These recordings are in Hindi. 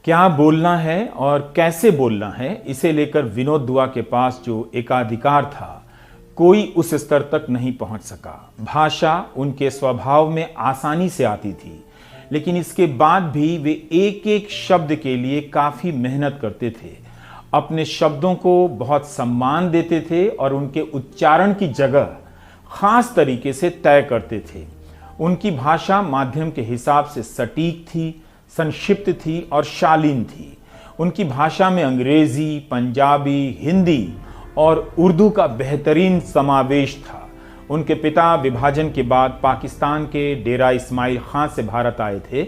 क्या बोलना है और कैसे बोलना है, इसे लेकर विनोद दुआ के पास जो एकाधिकार था, कोई उस स्तर तक नहीं पहुंच सका। भाषा उनके स्वभाव में आसानी से आती थी, लेकिन इसके बाद भी वे एक एक शब्द के लिए काफी मेहनत करते थे। अपने शब्दों को बहुत सम्मान देते थे और उनके उच्चारण की जगह खास तरीके से तय करते थे। उनकी भाषा माध्यम के हिसाब से सटीक थी, संक्षिप्त थी और शालीन थी। उनकी भाषा में अंग्रेजी, पंजाबी, हिंदी और उर्दू का बेहतरीन समावेश था। उनके पिता विभाजन के बाद पाकिस्तान के डेरा इस्माइल खां से भारत आए थे।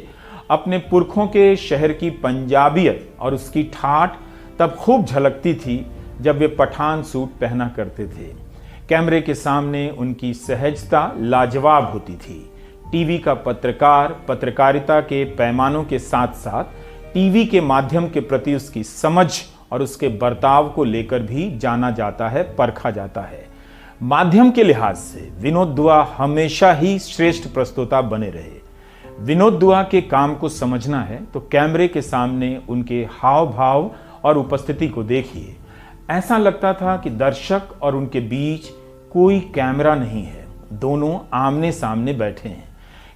अपने पुरखों के शहर की पंजाबियत और उसकी ठाठ तब खूब झलकती थी जब वे पठान सूट पहना करते थे। कैमरे के सामने उनकी सहजता लाजवाब होती थी। टीवी का पत्रकार पत्रकारिता के पैमानों के साथ साथ टीवी के माध्यम के प्रति उसकी समझ और उसके बर्ताव को लेकर भी जाना जाता है, परखा जाता है। माध्यम के लिहाज से विनोद दुआ हमेशा ही श्रेष्ठ प्रस्तोता बने रहे। विनोद दुआ के काम को समझना है तो कैमरे के सामने उनके हाव भाव और उपस्थिति को देखिए। ऐसा लगता था कि दर्शक और उनके बीच कोई कैमरा नहीं है, दोनों आमने सामने बैठे हैं।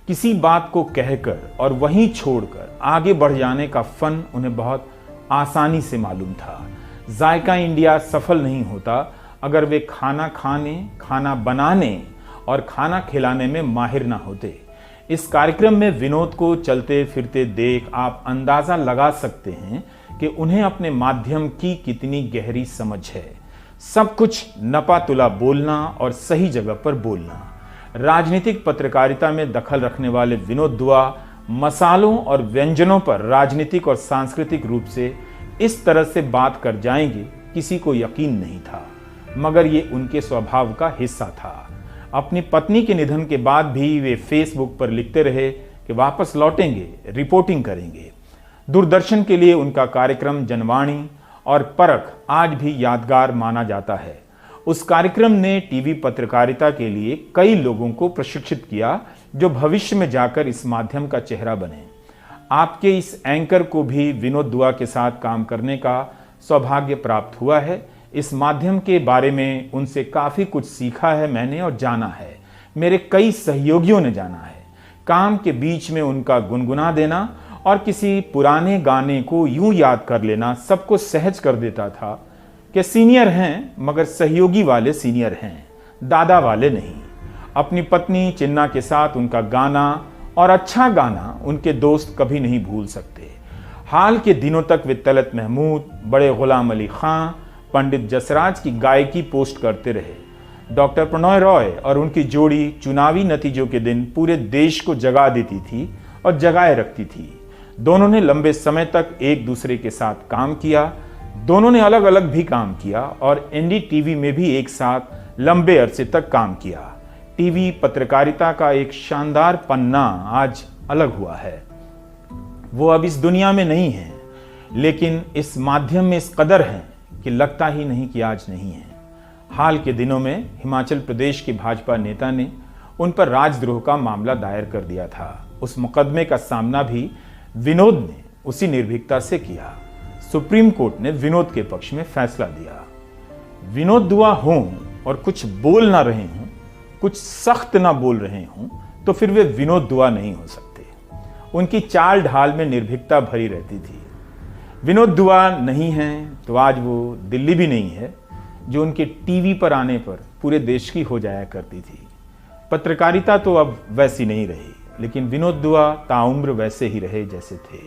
किसी बात को कहकर और वहीं छोड़कर आगे बढ़ जाने का फन उन्हें बहुत आसानी से मालूम था। जायका इंडिया सफल नहीं होता अगर वे खाना खाने, खाना बनाने और खाना खिलाने में माहिर ना होते। इस कार्यक्रम में विनोद को चलते फिरते देख आप अंदाजा लगा सकते हैं कि उन्हें अपने माध्यम की कितनी गहरी समझ है। सब कुछ नपा तुला बोलना और सही जगह पर बोलना। राजनीतिक पत्रकारिता में दखल रखने वाले विनोद दुआ मसालों और व्यंजनों पर राजनीतिक और सांस्कृतिक रूप से इस तरह से बात कर जाएंगे, किसी को यकीन नहीं था, मगर ये उनके स्वभाव का हिस्सा था। अपनी पत्नी के निधन के बाद भी वे फेसबुक पर लिखते रहे कि वापस लौटेंगे, रिपोर्टिंग करेंगे। दूरदर्शन के लिए उनका कार्यक्रम जनवाणी और परख आज भी यादगार माना जाता है। उस कार्यक्रम ने टीवी पत्रकारिता के लिए कई लोगों को प्रशिक्षित किया जो भविष्य में जाकर इस माध्यम का चेहरा बने। आपके इस एंकर को भी विनोद दुआ के साथ काम करने का सौभाग्य प्राप्त हुआ है। इस माध्यम के बारे में उनसे काफ़ी कुछ सीखा है मैंने और जाना है। मेरे कई सहयोगियों ने जाना है। काम के बीच में उनका गुनगुना देना और किसी पुराने गाने को यूं याद कर लेना सबको सहज कर देता था कि सीनियर हैं मगर सहयोगी वाले सीनियर हैं, दादा वाले नहीं। अपनी पत्नी चिन्ना के साथ उनका गाना और अच्छा गाना उनके दोस्त कभी नहीं भूल सकते। हाल के दिनों तक वे तलत महमूद, बड़े गुलाम अली खां, पंडित जसराज की गायकी पोस्ट करते रहे। डॉक्टर प्रणय रॉय और उनकी जोड़ी चुनावी नतीजों के दिन पूरे देश को जगा देती थी और जगाए रखती थी। दोनों ने लंबे समय तक एक दूसरे के साथ काम किया। दोनों ने अलग अलग भी काम किया और एनडीटीवी में भी एक साथ लंबे अरसे तक काम किया। टीवी पत्रकारिता का एक शानदार पन्ना आज अलग हुआ है। वो अब इस दुनिया में नहीं है, लेकिन इस माध्यम में इस कदर है कि लगता ही नहीं कि आज नहीं है। हाल के दिनों में हिमाचल प्रदेश के भाजपा नेता ने उन पर राजद्रोह का मामला दायर कर दिया था। उस मुकदमे का सामना भी विनोद ने उसी निर्भीकता से किया। सुप्रीम कोर्ट ने विनोद के पक्ष में फैसला दिया। विनोद दुआ हों और कुछ बोल ना रहे हों, कुछ सख्त ना बोल रहे हों, तो फिर वे विनोद दुआ नहीं हो सकते। उनकी चाल ढाल में निर्भीकता भरी रहती थी। विनोद दुआ नहीं हैं तो आज वो दिल्ली भी नहीं है जो उनके टीवी पर आने पर पूरे देश की हो जाया करती थी। पत्रकारिता तो अब वैसी नहीं रही, लेकिन विनोद दुआ ताउम्र वैसे ही रहे जैसे थे।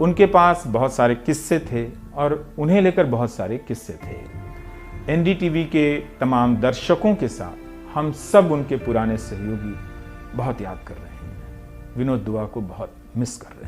उनके पास बहुत सारे किस्से थे और उन्हें लेकर बहुत सारे किस्से थे। एनडीटीवी के तमाम दर्शकों के साथ हम सब उनके पुराने सहयोगी बहुत याद कर रहे हैं। विनोद दुआ को बहुत मिस कर रहे हैं।